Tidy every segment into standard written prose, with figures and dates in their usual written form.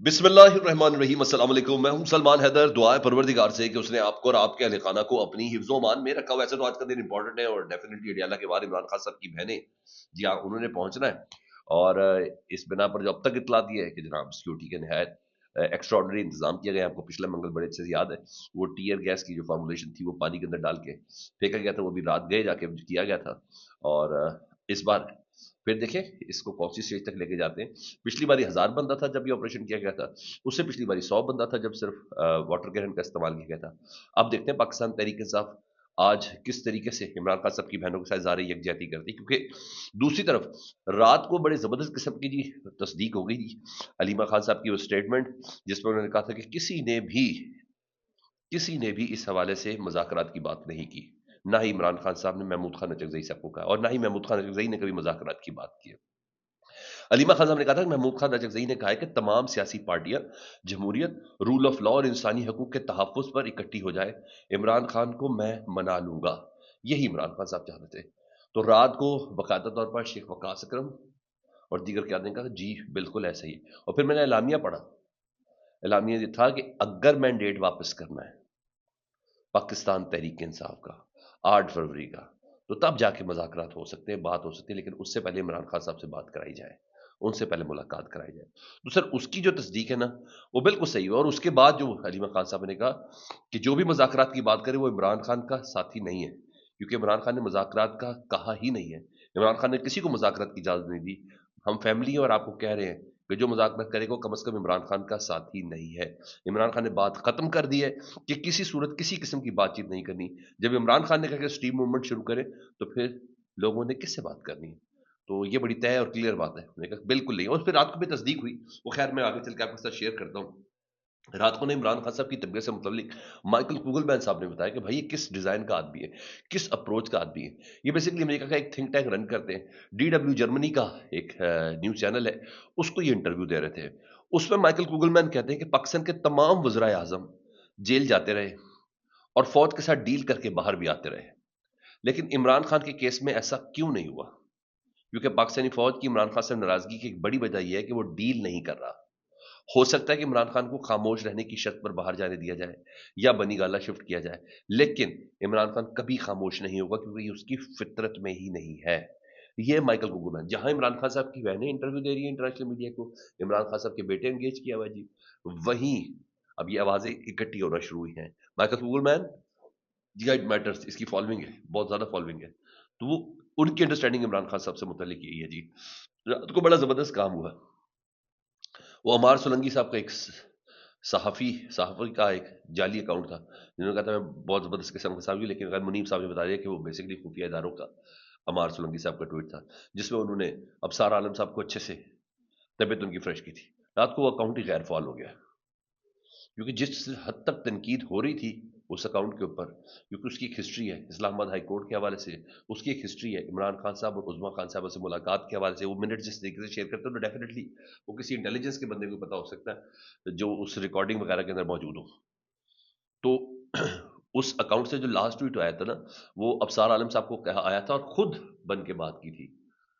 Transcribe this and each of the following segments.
बिस्मिल्लाहिर्रहमानिर्रहीम। अस्सलाम वालेकुम। मैं हूं सलमान हैदर। दुआ है परवरदिगार से कि उसने आपको और आपके अहल खाना को अपनी हिफ्ज़ मान में रखा। वैसे तो आज का दिन इंपॉर्टेंट है और डेफिनेटली अडियाला के बाद इमरान खान साहब की बहनें, जी हाँ, उन्होंने पहुंचना है। और इस बिना पर जो अब तक इतला दी है कि जनाब सिक्योरिटी के नहायत एक्स्ट्रा ऑर्डनरी इंतजाम किया गया है। आपको पिछला मंगल बड़े अच्छे से याद है, वो टीयर गैस की जो फार्मूलेशन थी वो पानी के अंदर डाल के फेंका गया था। वो भी रात गए जाके किया गया था। और इस बार फिर देखें इसको कौन सी स्टेज तक लेके जाते हैं। पिछली बारी 1000 बंदा था जब ये ऑपरेशन किया गया था, उससे पिछली बारी 100 बंदा था जब सिर्फ वाटर कैनन का इस्तेमाल किया गया था। अब देखते हैं पाकिस्तान तहरीक इंसाफ आज किस तरीके से इमरान खान साहब की बहनों के साथ ज़ाहिर यकजहती करती है, क्योंकि दूसरी तरफ रात को बड़े जबरदस्त किस्म की जी तस्दीक हो गई थी अलीमा खान साहब की वो स्टेटमेंट, जिसमें उन्होंने कहा था कि किसी ने भी इस हवाले से मुज़ाकरात की बात नहीं की। ना ही इमरान खान साहब ने महमूद खान नचकज़ई साहब को कहा और ना ही महमूद खान नचकज़ई ने कभी मुज़ाकरात की बात की है। अलीमा खान साहब ने कहा था कि महमूद खान नचकज़ई ने कहा है कि तमाम सियासी पार्टियां जमहूरियत, रूल ऑफ लॉ और इंसानी हकूक के तहफ़्फ़ुज़ पर इकट्ठी हो जाए। इमरान खान को मैं मना लूंगा। यही इमरान खान साहब चाहते थे। तो रात को बाकायदा तौर पर शेख वकास अकरम और दीगर क्या ने कहा जी बिल्कुल ऐसा ही है। और फिर मैंने एलामिया पढ़ा। एलामिया ये था कि अगर मैंडेट वापस करना है पाकिस्तान तहरीक इंसाफ का 8 फरवरी का, तो तब जाके मुज़ाकरात हो सकते हैं, बात हो सकती है, लेकिन उससे पहले इमरान खान साहब से बात कराई जाए, उनसे पहले मुलाकात कराई जाए। तो सर उसकी जो तस्दीक है ना, वो बिल्कुल सही है। और उसके बाद जो हलीमा खान साहब ने कहा कि जो भी मुज़ाकरात की बात करे वो इमरान खान का साथी नहीं है, क्योंकि इमरान खान ने मुज़ाकरात का कहा ही नहीं है। इमरान खान ने किसी को मुज़ाकरात की इजाज़त नहीं दी। हम फैमिली हैं और आपको कह रहे हैं कि जो मुज़ाकरात करेगा वो कम से कम इमरान खान का साथी नहीं है। इमरान खान ने बात ख़त्म कर दी है कि किसी सूरत किसी किस्म की बातचीत नहीं करनी। जब इमरान खान ने कहा कि स्टीम मूवमेंट शुरू करें, तो फिर लोगों ने किससे बात करनी है? तो ये बड़ी तय और क्लियर बात है। मैंने कहा बिल्कुल नहीं। और फिर रात को भी तस्दीक हुई। वो खैर मैं आगे चल के आपके साथ शेयर करता हूँ। रात को ना इमरान खान साहब की तबीयत से मुतल्लिक माइकल कुगलमैन साहब ने बताया कि भाई ये किस डिज़ाइन का आदमी है, किस अप्रोच का आदमी है। ये बेसिकली अमेरिका का एक थिंक टैंक रन करते हैं। डीडब्ल्यू जर्मनी का एक न्यूज़ चैनल है, उसको ये इंटरव्यू दे रहे थे। उसमें माइकल कुगलमैन कहते हैं कि पाकिस्तान के तमाम वज़राए आज़म जेल जाते रहे और फौज के साथ डील करके बाहर भी आते रहे। लेकिन इमरान खान के केस में ऐसा क्यों नहीं हुआ? क्योंकि पाकिस्तानी फौज की इमरान खान से नाराजगी की एक बड़ी वजह यह है कि वो डील नहीं कर रहा। हो सकता है कि इमरान खान को खामोश रहने की शर्त पर बाहर जाने दिया जाए या बनीगाला शिफ्ट किया जाए, लेकिन इमरान खान कभी खामोश नहीं होगा क्योंकि ये उसकी फितरत में ही नहीं है। ये माइकल कुगलमैन, जहां इमरान खान साहब की बहनें इंटरव्यू दे रही है इंटरनेशनल मीडिया को, इमरान खान साहब के बेटे एंगेज किया हुआ है जी, वहीं अब ये आवाजें इकट्ठी होना शुरू हुई हैं। माइकल कुगलमैन, जी इट मैटर्स, इसकी फॉलोइंग है, बहुत ज्यादा फॉलोइंग है। तो वो उनकी अंडरस्टैंडिंग इमरान खान साहब से मुतल्लिक यही है जी। रात को बड़ा जबरदस्त काम हुआ। वो अमार सोलंकी साहब का एक सहाफ़ी का एक जाली अकाउंट था, जिन्होंने कहा था मैं बहुत ज़बरदस्त किस्म का साहब हूँ, लेकिन गैर मुनीब साहब ने बता दिया कि वो बेसिकली खुफिया इदारों का अमार सोलंकी साहब का ट्वीट था, जिसमें उन्होंने अबसार आलम साहब को अच्छे से तबीयत उनकी फ्रेश की थी। रात को वो अकाउंट ही गैर फ़ाल हो गया। क्योंकि जिस हद तक तनकीद हो रही थी उस अकाउंट के ऊपर, क्योंकि उसकी एक हिस्ट्री है इस्लामाबाद हाई कोर्ट के हवाले से, उसकी एक हिस्ट्री है इमरान खान साहब और उज़्मा खान साहब से मुलाकात के हवाले से। वो मिनट जिस तरीके से शेयर करते हैं तो डेफिनेटली वो किसी इंटेलिजेंस के बंदे को पता हो सकता है जो उस रिकॉर्डिंग वगैरह के अंदर मौजूद हो। तो उस अकाउंट से जो लास्ट ट्वीट आया था ना, वो अबसार आलम साहब को कहा आया था और खुद बन के बात की थी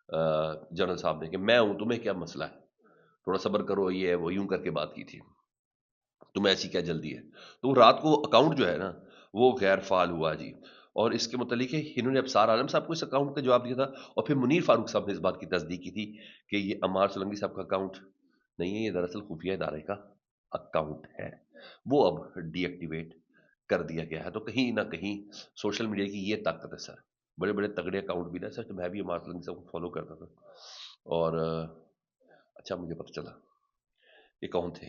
जनरल साहब ने कि मैं हूं, तुम्हें क्या मसला है, थोड़ा सब्र करो, ये है वो, यूं करके बात की थी, तुम्हें ऐसी क्या जल्दी है। तो रात को अकाउंट जो है ना, वो गैर फाल हुआ जी। और इसके मुतलिक इन्होंने अबसार आलम साहब को इस अकाउंट का जवाब दिया था। और फिर मुनीर फारूक साहब ने इस बात की तस्दीक की थी कि ये अमार सोलंकी साहब का अकाउंट नहीं है, ये दरअसल खुफिया इदारे का अकाउंट है। वो अब डीएक्टिवेट कर दिया गया है। तो कहीं ना कहीं सोशल मीडिया की ये ताकत है सर। बड़े बड़े तगड़े अकाउंट भी ना सर, तो मैं भी अमार सोलंकी साहब को फॉलो करता था। और अच्छा मुझे पता चला ये कौन थे,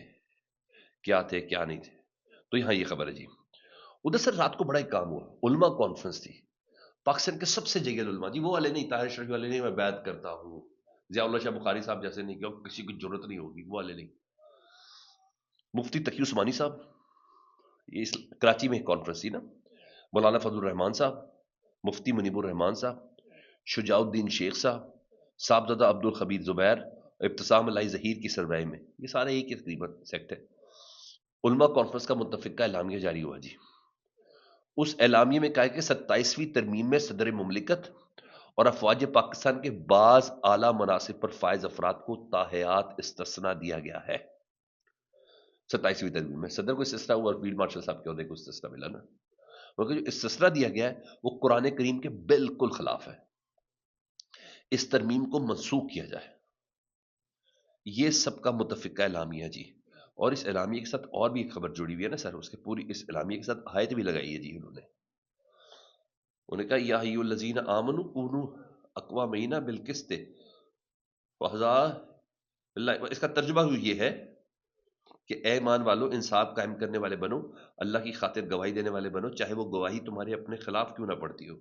क्या थे, क्या नहीं थे। तो यहाँ ये खबर है जी। उधर सर रात को बड़ा एक काम हुआ, उलमा कॉन्फ्रेंस थी। पाकिस्तान के सबसे जगह उलमा जी, वो वाले नहीं, ताहिर शरीफ वाले नहीं, मैं बैत करता हूँ जियाउल्लाह शाह बुखारी साहब जैसे नहीं, क्योंकि किसी की जरूरत नहीं होगी, वो वाले नहीं। मुफ्ती तकी उस्मानी साहब, ये कराची में एक कॉन्फ्रेंस थी ना, मौलाना फजल रहमान साहब, मुफ्ती मुनीबुर रहमान साहब, शुजाउद्दीन शेख साहब, साहबजादा अब्दुल खबीर जुबैर, इब्तिसाम लाई जहीर की सरबराही में, ये सारे एक ही तकरीबन सेक्ट है। उलमा कॉन्फ्रेंस का मुतफिका एलामिया जारी हुआ जी। उस एलामिया में कहा कि 27वीं तरमीम में सदर मुमलिकत और अफवाज पाकिस्तान के बाज आला मनासिब पर फायज अफराद को ताहयात इस्तिस्ना दिया गया है। 27ਵੀं तरमीम में सदर को इस्तिस्ना हुआ और फील्ड मार्शल साहब के ओहदे को इस्तिस्ना मिला ना, क्योंकि जो इस्तिस्ना दिया गया है वो कुरान करीम के बिल्कुल खिलाफ है। इस तरमीम को मनसूख किया जाए, ये सबका मुतफिका एलामिया जी। और इस एलामिया के साथ और भी एक खबर जुड़ी हुई है ना सर, उसके पूरी इस एलामिया के साथ आयत भी लगाई है जी उन्होंने। उन्होंने कहा या अय्युहल्लज़ीना आमनू कूनू अक़वामीना बिलकिस्त वहज़ा, इसका तर्जुमा ये है कि ए ईमान वालों, इंसाफ कायम करने वाले बनो, अल्लाह की खातिर गवाही देने वाले बनो, चाहे वो गवाही तुम्हारे अपने खिलाफ क्यों ना पड़ती हो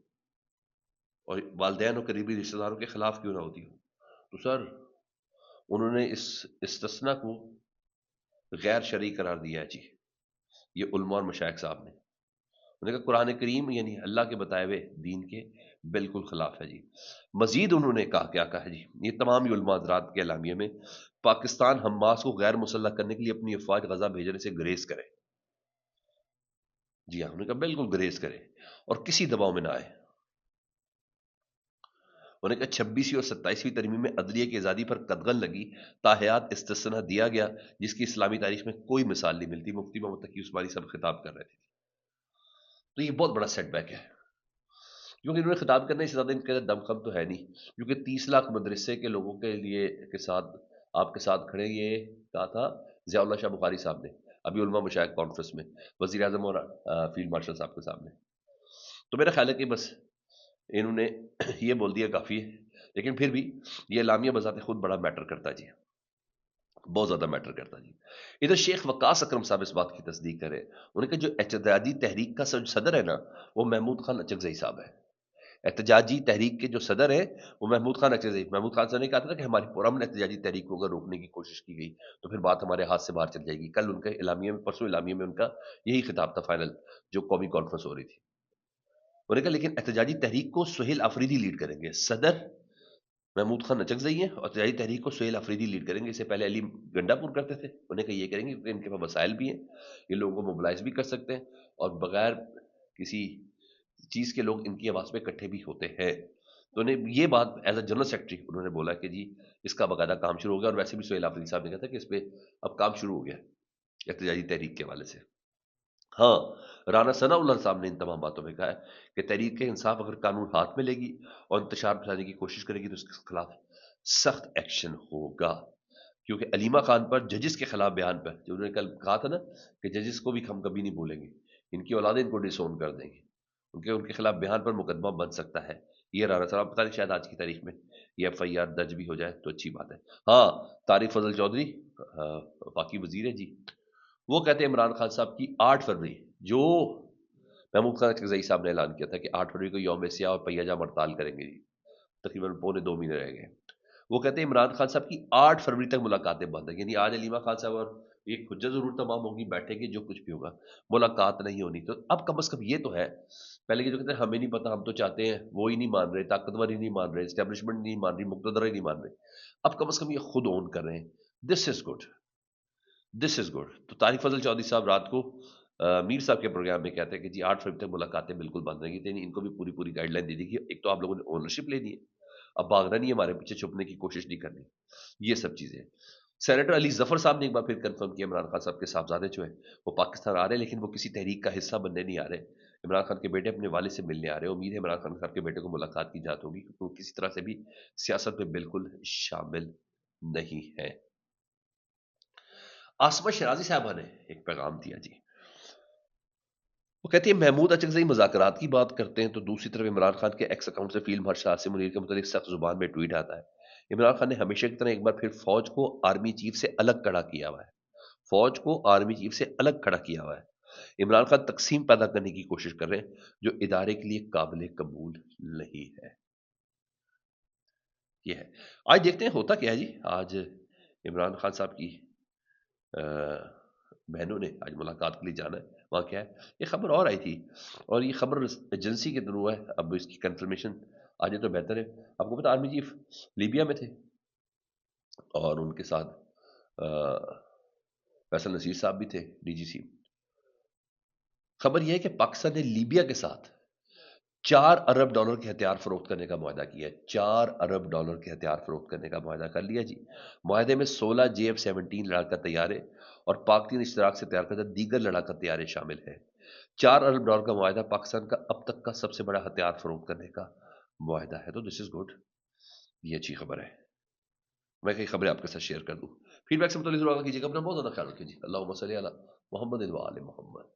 और वालिदैन और करीबी रिश्तेदारों के खिलाफ क्यों ना होती हो। तो सर उन्होंने इस इस्तिस्ना को गैर शरई करार दिया है जी, ये उलमा और मशाइख साहब ने। उन्होंने कहा कुरान करीम यानी अल्लाह के बताए हुए दीन के बिल्कुल खिलाफ है जी। मजीद उन्होंने कहा, क्या कहा है जी, ये तमाम ही उलमा हज़रात के एलामिया में, पाकिस्तान हमास को गैर मुसल्लह करने के लिए अपनी अफवाज गजा भेजने से गुरेज करे। जी हाँ, उन्होंने कहा बिल्कुल गुरेज करे और किसी दबाव में ना आए। उन्होंने कहा 26वीं और 27वीं तरमीम में अदलिया की आज़ादी पर कदगन लगी, ताहयात इस्तिस्ना दिया गया जिसकी इस्लामी तारीख में कोई मिसाल नहीं मिलती। मुफ्ती मोहम्मद तकी उस्मानी सब खिताब कर रहे थे। तो ये बहुत बड़ा सेटबैक है, क्योंकि इन्होंने खिताब करने से ज़्यादा इनके दमखम तो है नहीं, क्योंकि 30 लाख मदरसे के लोगों के लिए के साथ आपके साथ खड़े, ये कहा था ज़ियाउल्लाह शाह बुखारी साहब ने अभी उलमा मशाइख कॉन्फ्रेंस में वज़ीर आज़म और फील्ड मार्शल साहब के सामने। तो मेरा ख्याल है कि बस इन्होंने ये बोल दिया काफ़ी है, लेकिन फिर भी ये लामिया बजाते खुद बड़ा मैटर करता जी, बहुत ज़्यादा मैटर करता जी। इधर शेख वकास अकरम साहब इस बात की तस्दीक करे, उन्होंने कहा जो एहतजाजी तहरीक का सदर है ना, वो महमूद खान अचकज़ई साहब है। एहतजाजी तहरीक के जो सदर हैं वो महमूद खान अचकज़ई। महमूद खान साहब ने कहा था ना कि हमारी पुरअमन एहतजाजी तहरीक को अगर रोकने की कोशिश की गई तो फिर बात हमारे हाथ से बाहर चल जाएगी। कल उनके इलामिया में, परसों इलामिया में उनका यही खिताब था फाइनल, जो कौमी कॉन्फ्रेंस हो रही थी। उन्होंने कहा लेकिन एहतजाजी तहरीक को सुहेल आफरीदी लीड करेंगे। सदर महमूद खान अचकज़ई हैं और एहतजाजी तहरीक को सुहेल आफरीदी लीड करेंगे। इससे पहले अली गंडापुर करते थे। उन्हें कहा ये करेंगे क्योंकि इनके पास वसाइल भी हैं, ये लोगों को मोबिलाइज भी कर सकते हैं और बगैर किसी चीज़ के लोग इनकी आवाज़ पे इकट्ठे भी होते हैं। तो उन्हें ये बात एज अ जनरल सेक्रेटरी उन्होंने बोला कि जी इसका बाकायदा काम शुरू हो गया, और वैसे भी सुहेल आफरीदी साहब ने कहा था कि इस पे अब काम शुरू हो गया एहतजाजी तहरीक के हवाले से। हाँ, राना सनाउल्लाह साहब ने इन तमाम बातों में कहा है कि तहरीक इंसाफ अगर कानून हाथ में लेगी और इंतशार फैलाने की कोशिश करेगी तो उसके खिलाफ सख्त एक्शन होगा। क्योंकि अलीमा खान पर जजिस के खिलाफ बयान पर, जो उन्होंने कल कहा था ना कि जजिस को भी हम कभी नहीं भूलेंगे, इनकी औलादें इनको डिसोन कर देंगे, उनके उनके खिलाफ बयान पर मुकदमा बन सकता है। ये राना साहब पता नहीं शायद आज की तारीख में ये एफआईआर दर्ज भी हो जाए तो अच्छी बात है। हाँ, तारिक फजल चौधरी बाकी वजीर है जी, वो कहते हैं इमरान खान साहब की 8 फरवरी, जो महमूद खान अचकज़ई साहब ने ऐलान किया था कि 8 फरवरी को यौम सियाह और पहिया हड़ताल करेंगे जी, तकरीबन पौने 2 महीने रह गए। वो कहते हैं इमरान खान साहब की 8 फरवरी तक मुलाकातें बंद है, यानी आज अलीमा खान साहब और एक हुज्जत जरूर तमाम होगी, बैठेंगे, जो कुछ भी होगा, मुलाकात नहीं होनी। तो अब कम से कम ये तो है, पहले के जो कहते हैं हमें नहीं पता, हम तो चाहते हैं, वो ही नहीं मान रहे, ताकतवर ही नहीं मान रहे, एस्टेब्लिशमेंट नहीं मान रही, मुक्तदर ही नहीं मान रहे, अब कम से कम ये खुद ओन कर रहे हैं। This is good, this is good. तो तारिक फजल चौधरी साहब रात को मीर साहब के प्रोग्राम में कहते हैं कि जी 8 फरवरी तक मुलाकातें बिल्कुल बंद रहेंगी, तो इनको भी पूरी पूरी गाइडलाइन दे दी कि एक तो आप लोगों ने ओनरशिप लेनी है, अब भागना नहीं है, हमारे पीछे छुपने की कोशिश नहीं करनी, ये सब चीजें। सेनेटर अली जफर साहब ने एक बार फिर कंफर्म किया इमरान खान साहब के साहबजादे जो है वो पाकिस्तान आ रहे हैं, लेकिन वो किसी तहरीक का हिस्सा बनने नहीं आ रहे। इमरान खान के बेटे अपने वाले से मिलने आ रहे हैं। उम्मीद है इमरान खान साहब के बेटे को मुलाकात की जात होगी, क्योंकि वो किसी तरह से भी सियासत में बिल्कुल शामिल नहीं है। आसमा शराजी साहबा ने एक पैगाम दिया जी, वो कहती है महमूद अचकज़ई मुज़ाकरात की बात करते हैं तो दूसरी तरफ इमरान खान के एक्स अकाउंट से फील्ड मार्शल आसिम मुनीर के मुताबिक सख्त जुबान में ट्वीट आता है। इमरान खान ने हमेशा की तरह एक बार फिर फौज को आर्मी चीफ से अलग खड़ा किया हुआ है, फौज को आर्मी चीफ से अलग खड़ा किया हुआ है। इमरान खान तकसीम पैदा करने की कोशिश कर रहे हैं जो इदारे के लिए काबिल कबूल नहीं है। ये है। आज देखते हैं होता क्या है जी। आज इमरान खान साहब की बहनों ने आज मुलाकात के लिए जाना है, वहाँ क्या है, ये खबर और आई थी और ये खबर एजेंसी के थ्रू है, अब इसकी कंफर्मेशन आ जाए तो बेहतर है। आपको पता आर्मी चीफ लीबिया में थे और उनके साथ फैसल नसीर साहब भी थे, डीजीसी। खबर यह है कि पाकिस्तान ने लीबिया के साथ 4 ارب ڈالر کے ہتھیار فروخت کرنے کا معاہدہ کیا ہے، 4 ارب ڈالر کے ہتھیار فروخت کرنے کا معاہدہ کر لیا جی۔ معاہدے میں 16 JF-17 لڑاکا طیارے اور پاک چین اشتراک سے تیار کردہ دیگر لڑاکا طیارے شامل ہیں۔ 4 ارب ڈالر کا معاہدہ پاکستان کا اب تک کا سب سے بڑا ہتھیار فروخت کرنے کا معاہدہ ہے، تو دس از گڈ، یہ اچھی خبر ہے۔ میں کئی خبریں آپ کے ساتھ شیئر کر دوں۔ فیڈ بیک سے متعلق ضرور آگاہ کیجیے گا، اپنا بہت زیادہ خیال رکھیے جی۔ اللہم صلی علی محمد و آل محمد۔